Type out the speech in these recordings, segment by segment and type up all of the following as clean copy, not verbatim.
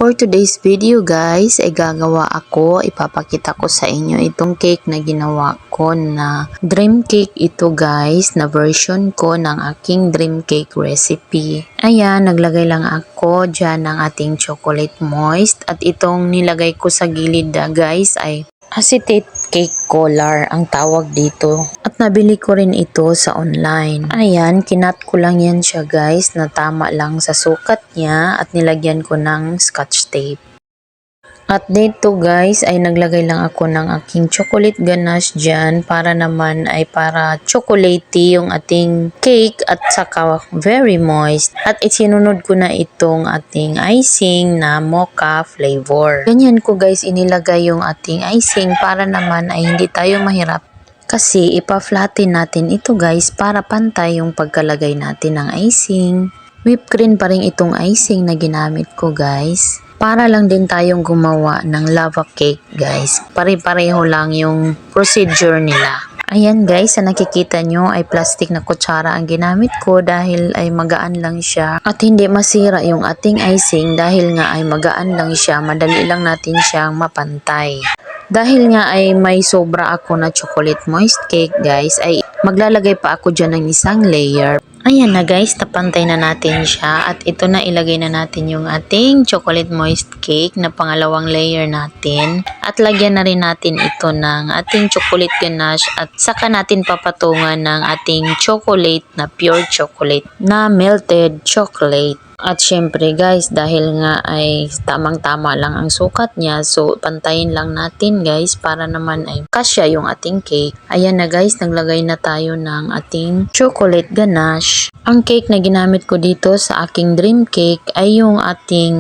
For today's video guys, ay gagawa ako, ipapakita ko sa inyo itong cake na ginawa ko na dream cake ito guys, na version ko ng aking dream cake recipe. Ayan, naglagay lang ako dyan ng ating chocolate moist at itong nilagay ko sa gilid guys ay acetate cake color ang tawag dito. At nabili ko rin ito sa online. Ayan, kinat ko lang yan siya guys na tama lang sa sukat niya at nilagyan ko ng scotch tape. At dito guys ay naglagay lang ako ng aking chocolate ganache dyan para naman ay para chocolatey yung ating cake at saka very moist. At isinunod ko na itong ating icing na mocha flavor. Ganyan ko guys inilagay yung ating icing para naman ay hindi tayo mahirap. Kasi ipa-flatten natin ito guys para pantay yung pagkalagay natin ng icing. Whipped cream pa rin itong icing na ginamit ko guys. Para lang din tayong gumawa ng lava cake guys. Pare-pareho lang yung procedure nila. Ayan guys, sa nakikita nyo ay plastic na kutsara ang ginamit ko dahil ay magaan lang siya. At hindi masira yung ating icing dahil nga ay magaan lang siya. Madali lang natin siyang mapantay. Dahil nga ay may sobra ako na chocolate moist cake guys, ay maglalagay pa ako dyan ng isang layer. Ayan na guys, tapantay na natin siya at ito na ilagay na natin yung ating chocolate moist cake na pangalawang layer natin. At lagyan na rin natin ito ng ating chocolate ganache at saka natin papatungan ng ating chocolate na pure chocolate na melted chocolate. At syempre guys, dahil nga ay tamang-tama lang ang sukat niya, so pantayin lang natin guys para naman ay kasya yung ating cake. Ayan na guys, naglagay na tayo ng ating chocolate ganache. Ang cake na ginamit ko dito sa aking dream cake ay yung ating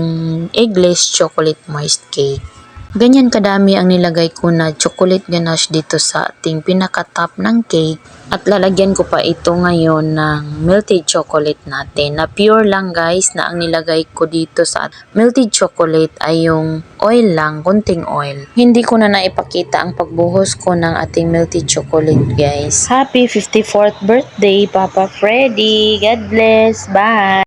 eggless chocolate moist cake. Ganyan kadami ang nilagay ko na chocolate ganache dito sa ating pinaka-top ng cake. At lalagyan ko pa ito ngayon ng melted chocolate natin. Na pure lang guys na ang nilagay ko dito sa melted chocolate ay yung oil lang, kunting oil. Hindi ko na naipakita ang pagbuhos ko ng ating melted chocolate guys. Happy 54th birthday Papa Freddy! God bless! Bye!